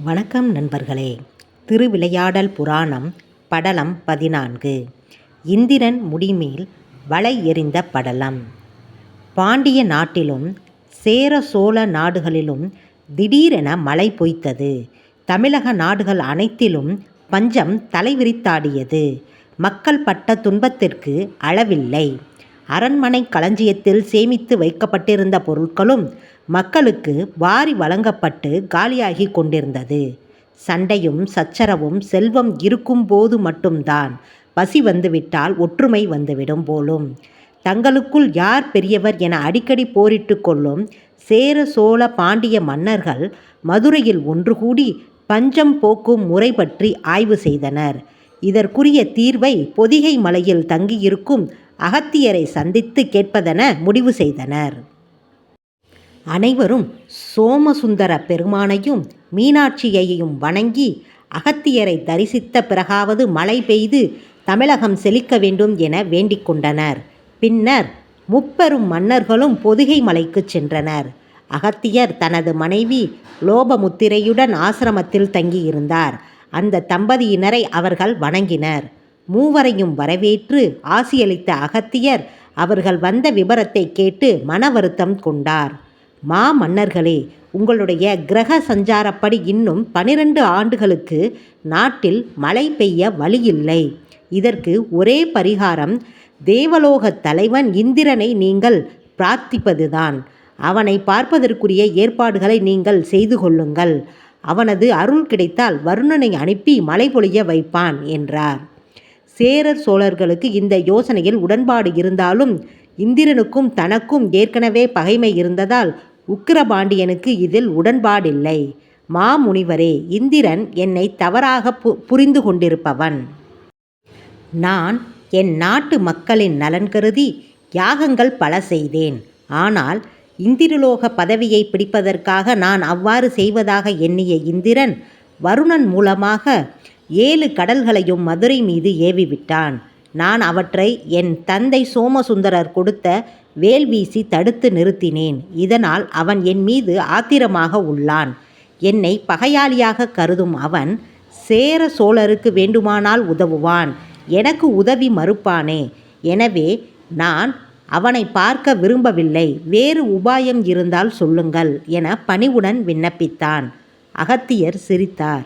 வணக்கம் நண்பர்களே. திருவிளையாடல் புராணம் படலம் 14. இந்திரன் முடிமேல் வலை எறிந்த படலம். பாண்டிய நாட்டிலும் சேர சோழ நாடுகளிலும் திடீரென மழை பொய்த்தது. தமிழக நாடுகள் அனைத்திலும் பஞ்சம் தலைவிரித்தாடியது. மக்கள் பட்ட துன்பத்திற்கு அளவில்லை. அரண்மனை களஞ்சியத்தில் சேமித்து வைக்கப்பட்டிருந்த பொருட்களும் மக்களுக்கு வாரி வழங்கப்பட்டு காலியாகி கொண்டிருந்தது. சண்டையும் சச்சரவும் செல்வம் இருக்கும்போது மட்டும்தான். பசி வந்துவிட்டால் ஒற்றுமை வந்துவிடும் போலும். தங்களுக்குள் யார் பெரியவர் என அடிக்கடி போரிட்டு கொள்ளும் சேர சோழ பாண்டிய மன்னர்கள் மதுரையில் ஒன்று கூடி பஞ்சம் போக்கும் முறை பற்றி ஆய்வு செய்தனர். இதற்குரிய தீர்வை பொதிகை மலையில் தங்கியிருக்கும் அகத்தியரை சந்தித்து கேட்பதென முடிவு செய்தனர். அனைவரும் சோமசுந்தர பெருமானையும் மீனாட்சியையும் வணங்கி அகத்தியரை தரிசித்த பிறகாவது மழை பெய்து தமிழகம் செழிக்க வேண்டும் என வேண்டிக் கொண்டனர். பின்னர் முப்பெரும் மன்னர்களும் பொதிகை மலைக்கு சென்றனர். அகத்தியர் தனது மனைவி லோபமுத்திரையுடன் ஆசிரமத்தில் தங்கியிருந்தார். அந்த தம்பதியினரை அவர்கள் வணங்கினர். மூவரையும் வரவேற்று ஆசியளித்த அகத்தியர் அவர்கள் வந்த விபரத்தை கேட்டு மன வருத்தம் கொண்டார். மன்னர்களே, உங்களுடைய கிரக சஞ்சாரப்படி இன்னும் 12 ஆண்டுகளுக்கு நாட்டில் மழை பெய்ய வழியில்லை. இதற்கு ஒரே பரிகாரம் தேவலோக தலைவன் இந்திரனை நீங்கள் பிரார்த்திப்பதுதான். அவனை பார்ப்பதற்குரிய ஏற்பாடுகளை நீங்கள் செய்து கொள்ளுங்கள். அவனது அருள் கிடைத்தால் வருணனை அனுப்பி மழை பொழிய வைப்பான் என்றார். சேரர் சோழர்களுக்கு இந்த யோசனையில் உடன்பாடு இருந்தாலும் இந்திரனுக்கும் தனக்கும் ஏற்கனவே பகைமை இருந்ததால் உக்கிரபாண்டியனுக்கு இதில் உடன்பாடில்லை. மாமுனிவரே, இந்திரன் என்னை தவறாக புரிந்து கொண்டிருப்பவன். நான் என் நாட்டு மக்களின் நலன் கருதி யாகங்கள் பல செய்தேன். ஆனால் இந்திரலோக பதவியை பிடிப்பதற்காக நான் அவ்வாறு செய்வதாக எண்ணிய இந்திரன் வருணன் மூலமாக 7 கடல்களையும் மதுரை மீது ஏவிவிட்டான். நான் அவற்றை என் தந்தை சோமசுந்தரர் கொடுத்த வேல் வீசி தடுத்து நிறுத்தினேன். இதனால் அவன் என் மீது ஆத்திரமாக உள்ளான். என்னை பகையாளியாக கருதும் அவன் சேர சோழருக்கு வேண்டுமானால் உதவுவான், எனக்கு உதவி மறுப்பானே. எனவே நான் அவனை பார்க்க விரும்பவில்லை. வேறு உபாயம் இருந்தால் சொல்லுங்கள் என பணிவுடன் விண்ணப்பித்தான். அகத்தியர் சிரித்தார்.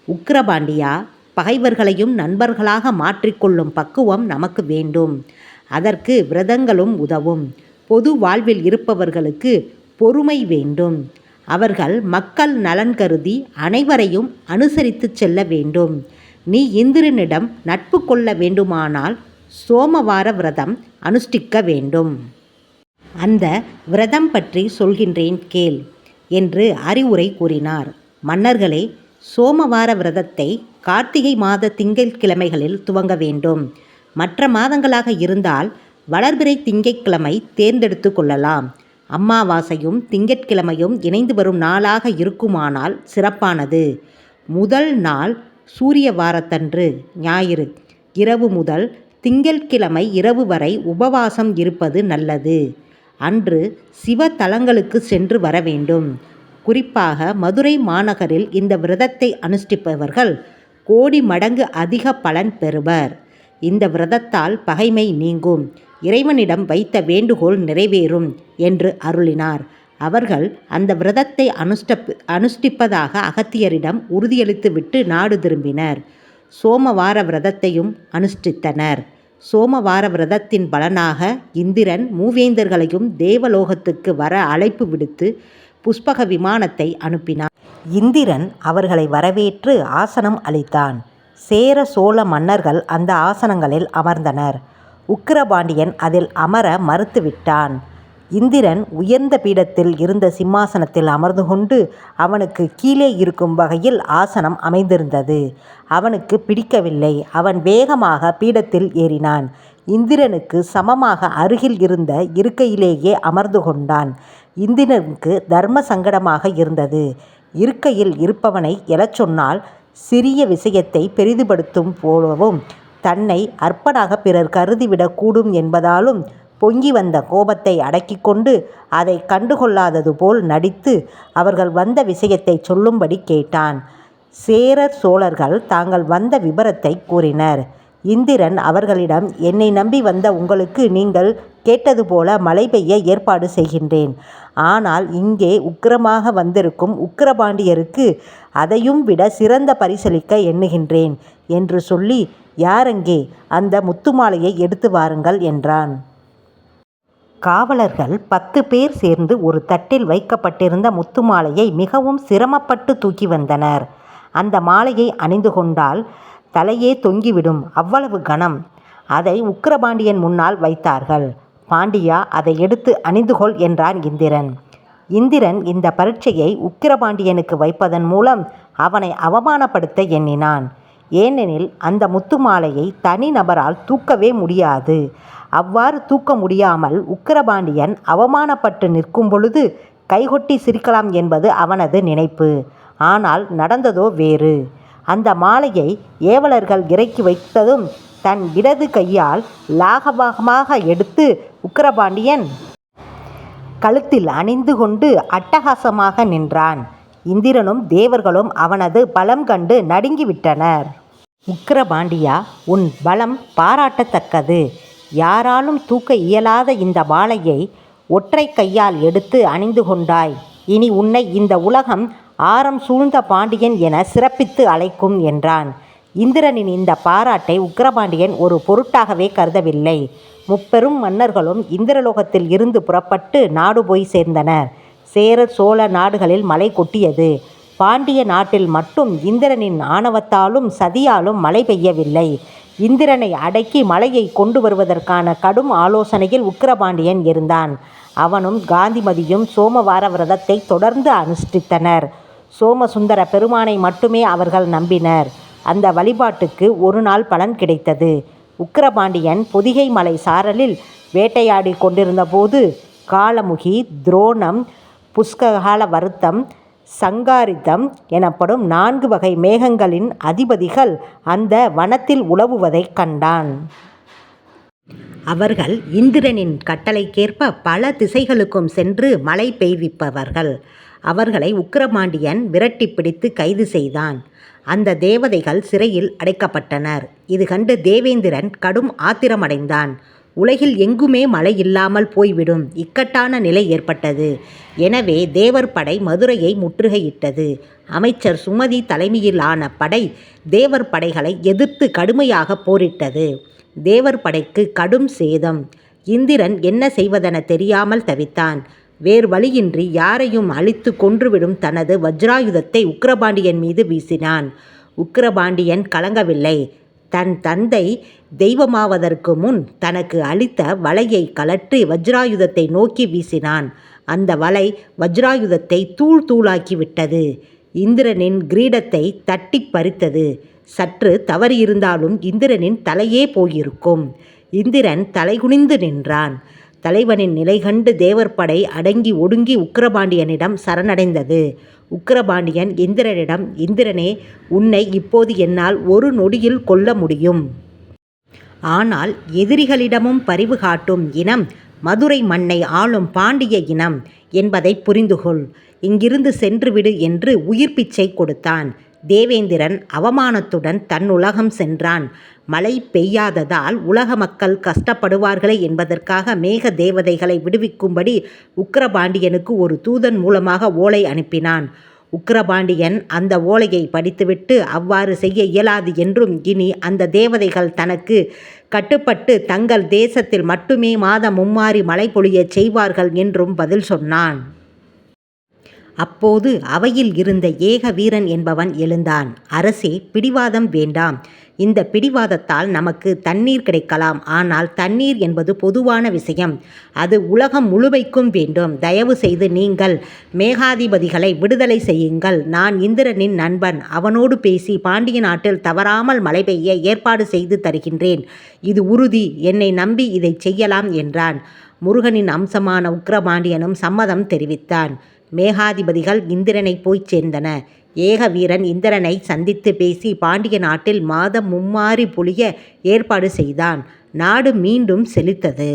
உக்கிரபாண்டியா, பகைவர்களையும் நண்பர்களாக மாற்றிக்கொள்ளும் பக்குவம் நமக்கு வேண்டும். அதற்கு விரதங்களும் உதவும். பொது வாழ்வில் இருப்பவர்களுக்கு பொறுமை வேண்டும். அவர்கள் மக்கள் நலன் கருதி அனைவரையும் அனுசரித்து செல்ல வேண்டும். நீ இந்திரனிடம் நட்பு கொள்ள வேண்டுமானால் சோமவார விரதம் அனுஷ்டிக்க வேண்டும். அந்த விரதம் பற்றி சொல்கின்றேன் கேள் என்று அறிவுரை கூறினார். மன்னர்களே, சோமவார விரதத்தை கார்த்திகை மாத திங்கட்கிழமைகளில் துவங்க வேண்டும். மற்ற மாதங்களாக இருந்தால் வளர்பிறை திங்கட்கிழமை தேர்ந்தெடுத்து கொள்ளலாம். அமாவாசையும் திங்கட்கிழமையும் இணைந்து வரும் நாளாக இருக்குமானால் சிறப்பானது. முதல் நாள் சூரிய வாரத்தன்று ஞாயிறு இரவு முதல் திங்கட்கிழமை இரவு வரை உபவாசம் இருப்பது நல்லது. அன்று சிவ தலங்களுக்கு சென்று வர வேண்டும். குறிப்பாக மதுரை மாநகரில் இந்த விரதத்தை அனுஷ்டிப்பவர்கள் கோடி மடங்கு அதிக பலன் பெறுவர். இந்த விரதத்தால் பகைமை நீங்கும், இறைவனிடம் வைத்த வேண்டுகோள் நிறைவேறும் என்று அருளினார். அவர்கள் அந்த விரதத்தை அனுஷ்டிப்பதாக அகத்தியரிடம் உறுதியளித்துவிட்டு நாடு திரும்பினர். சோமவார விரதத்தையும் அனுஷ்டித்தனர். சோமவார விரதத்தின் பலனாக இந்திரன் மூவேந்தர்களையும் தேவலோகத்துக்கு வர அழைப்பு விடுத்து புஷ்பக விமானத்தை அனுப்பினான். இந்திரன் அவர்களை வரவேற்று ஆசனம் அளித்தான். சேர சோழ மன்னர்கள் அந்த ஆசனங்களில் அமர்ந்தனர். உக்கிரபாண்டியன் அதில் அமர மறுத்துவிட்டான். இந்திரன் உயர்ந்த பீடத்தில் இருந்த சிம்மாசனத்தில் அமர்ந்து கொண்டு அவனுக்கு கீழே இருக்கும் வகையில் ஆசனம் அமைந்திருந்தது. அவனுக்கு பிடிக்கவில்லை. அவன் வேகமாக பீடத்தில் ஏறினான். இந்திரனுக்கு சமமாக அருகில் இருந்த இருக்கையிலேயே அமர்ந்து கொண்டான். இந்திரனுக்கு தர்ம சங்கடமாக இருந்தது. இருக்கையில் இருப்பவனை எழச் சொன்னால் சிறிய விஷயத்தை பெரிதுபடுத்தும் போலவும் தன்னை அற்பனாக பிறர் கருதிவிடக்கூடும் என்பதாலும் பொங்கி வந்த கோபத்தை அடக்கி கொண்டு அதை கண்டுகொள்ளாதது போல் நடித்து அவர்கள் வந்த விஷயத்தை சொல்லும்படி கேட்டான். சேரர் சோழர்கள் தாங்கள் வந்த விபரத்தை கூறினர். இந்திரன் அவர்களிடம், என்னை நம்பி வந்த உங்களுக்கு நீங்கள் கேட்டது போல மழை பெய்ய ஏற்பாடு செய்கின்றேன். ஆனால் இங்கே உக்கிரமாக வந்திருக்கும் உக்கிரபாண்டியருக்கு அதையும் விட சிறந்த பரிசளிக்க எண்ணுகின்றேன் என்று சொல்லி, யாரெங்கே அந்த முத்துமாலையை எடுத்து வாருங்கள் என்றான். காவலர்கள் 10 பேர் சேர்ந்து ஒரு தட்டில் வைக்கப்பட்டிருந்த முத்துமாலையை மிகவும் சிரமப்பட்டு தூக்கி வந்தனர். அந்த மாலையை அணிந்து கொண்டால் தலையே தொங்கிவிடும், அவ்வளவு கனம். அதை உக்கிரபாண்டியன் முன்னால் வைத்தார்கள். பாண்டியா, அதை எடுத்து அணிந்துகொள் என்றான் இந்திரன். இந்திரன் இந்த பரீட்சையை உக்கிரபாண்டியனுக்கு வைப்பதன் மூலம் அவனை அவமானப்படுத்த எண்ணினான். ஏனெனில் அந்த முத்துமாலையை தனி நபரால் தூக்கவே முடியாது. அவ்வாறு தூக்க முடியாமல் உக்கிரபாண்டியன் அவமானப்பட்டு நிற்கும் பொழுது கைகொட்டி சிரிக்கலாம் என்பது அவனது நினைப்பு. ஆனால் நடந்ததோ வேறு. அந்த மாலையை ஏவலர்கள் இறக்கி வைத்ததும் தன் இடது கையால் லாகவமாக எடுத்து உக்கிரபாண்டியன் கழுத்தில் அணிந்து கொண்டு அட்டகாசமாக நின்றான். இந்திரனும் தேவர்களும் அவனது பலம் கண்டு நடுங்கிவிட்டனர். உக்கிரபாண்டியா, உன் பலம் பாராட்டத்தக்கது. யாராலும் தூக்க இயலாத இந்த மாலையை ஒற்றை கையால் எடுத்து அணிந்து கொண்டாய். இனி உன்னை இந்த உலகம் ஆரம் சூழ்ந்த பாண்டியன் என சிறப்பித்து அழைக்கும் என்றான். இந்திரனின் இந்த பாராட்டை உக்கிரபாண்டியன் ஒரு பொருட்டாகவே கருதவில்லை. முப்பெரும் மன்னர்களும் இந்திரலோகத்தில் இருந்து புறப்பட்டு நாடு போய் சேர்ந்தனர். சேர சோழ நாடுகளில் மழை கொட்டியது. பாண்டிய நாட்டில் மட்டும் இந்திரனின் ஆணவத்தாலும் சதியாலும் மழை பெய்யவில்லை. இந்திரனை அடக்கி மழையை கொண்டு வருவதற்கான கடும் ஆலோசனையில் உக்கிரபாண்டியன் இருந்தான். அவனும் காந்திமதியும் சோமவார விரதத்தை தொடர்ந்து அனுஷ்டித்தனர். சோமசுந்தர பெருமானை மட்டுமே அவர்கள் நம்பினர். அந்த வழிபாட்டுக்கு ஒரு நாள் பலன் கிடைத்தது. உக்கிரபாண்டியன் பொதிகை மலை சாரலில் வேட்டையாடி கொண்டிருந்த போது காலமுகி, துரோணம், புஷ்ககால வருத்தம், சங்காரிதம் எனப்படும் 4 வகை மேகங்களின் அதிபதிகள் அந்த வனத்தில் உலவுவதைக் கண்டான். அவர்கள் இந்திரனின் கட்டளைக்கேற்ப பல திசைகளுக்கும் சென்று மழை பெய்விப்பவர்கள். அவர்களை உக்கிரபாண்டியன் விரட்டி பிடித்து கைது செய்தான். அந்த தேவதைகள் சிறையில் அடைக்கப்பட்டனர். இது கண்டு தேவேந்திரன் கடும் ஆத்திரமடைந்தான். உலகில் எங்குமே மழை இல்லாமல் போய்விடும் இக்கட்டான நிலை ஏற்பட்டது. எனவே தேவர் படை மதுரையை முற்றுகையிட்டது. அமைச்சர் சுமதி தலைமையிலான படை தேவர் படைகளை எதிர்த்து கடுமையாக போரிட்டது. தேவர் படைக்கு கடும் சேதம். இந்திரன் என்ன செய்வதென தெரியாமல் தவித்தான். வேறு வழியின்றி யாரையும் அழித்து கொன்றுவிடும் தனது வஜ்ராயுதத்தை உக்கிரபாண்டியன் மீது வீசினான். உக்கிரபாண்டியன் கலங்கவில்லை. தன் தந்தை தெய்வமாவதற்கு முன் தனக்கு அளித்த வலையை கலற்றி வஜ்ராயுதத்தை நோக்கி வீசினான். அந்த வலை வஜ்ராயுதத்தை தூள் தூளாக்கிவிட்டது. இந்திரனின் கிரீடத்தை தட்டி பறித்தது. சற்று தவறியிருந்தாலும் இந்திரனின் தலையே போயிருக்கும். இந்திரன் தலைகுனிந்து நின்றான். தலைவனின் நிலை கண்டு தேவர்படை அடங்கி ஒடுங்கி உக்கிரபாண்டியனிடம் சரணடைந்தது. உக்கிரபாண்டியன் இந்திரனிடம், இந்திரனே, உன்னை இப்போது என்னால் ஒரு நொடியில் கொல்ல முடியும். ஆனால் எதிரிகளிடமும் பரிவு காட்டும் இனம் மதுரை மண்ணை ஆளும் பாண்டிய இனம் என்பதை புரிந்துகொள். இங்கிருந்து சென்றுவிடு என்று உயிர் பிச்சை கொடுத்தான். தேவேந்திரன் அவமானத்துடன் தன் உலகம் சென்றான். மழை பெய்யாததால் உலக மக்கள் கஷ்டப்படுவார்களே என்பதற்காக மேக தேவதைகளை விடுவிக்கும்படி உக்கிரபாண்டியனுக்கு ஒரு தூதன் மூலமாக ஓலை அனுப்பினான். உக்கிரபாண்டியன் அந்த ஓலையை படித்துவிட்டு அவ்வாறு செய்ய இயலாது என்றும், இனி அந்த தேவதைகள் தனக்கு கட்டுப்பட்டு தங்கள் தேசத்தில் மட்டுமே மாதம் மும்மாறி மழை பொழியச் செய்வார்கள் என்றும் பதில் சொன்னான். அப்போது அவையில் இருந்த ஏக வீரன் என்பவன் எழுந்தான். அரசே, பிடிவாதம் வேண்டாம். இந்த பிடிவாதத்தால் நமக்கு தண்ணீர் கிடைக்கலாம். ஆனால் தண்ணீர் என்பது பொதுவான விஷயம். அது உலகம் முழுமைக்கும் வேண்டும். தயவு செய்து நீங்கள் மேகாதிபதிகளை விடுதலை செய்யுங்கள். நான் இந்திரனின் நண்பன். அவனோடு பேசி பாண்டிய நாட்டில் தவறாமல் மழை பெய்ய ஏற்பாடு செய்து தருகின்றேன். இது உறுதி. என்னை நம்பி இதை செய்யலாம் என்றான். முருகனின் அம்சமான உக்கிரபாண்டியனும் சம்மதம் தெரிவித்தான். மேகாதிபதிகள் இந்திரனை போய் சேர்ந்தன. ஏக வீரன் இந்திரனை சந்தித்து பேசி பாண்டிய நாட்டில் மாதம் மும்மாறி பொழிய ஏற்பாடு செய்தான். நாடு மீண்டும் செழித்தது.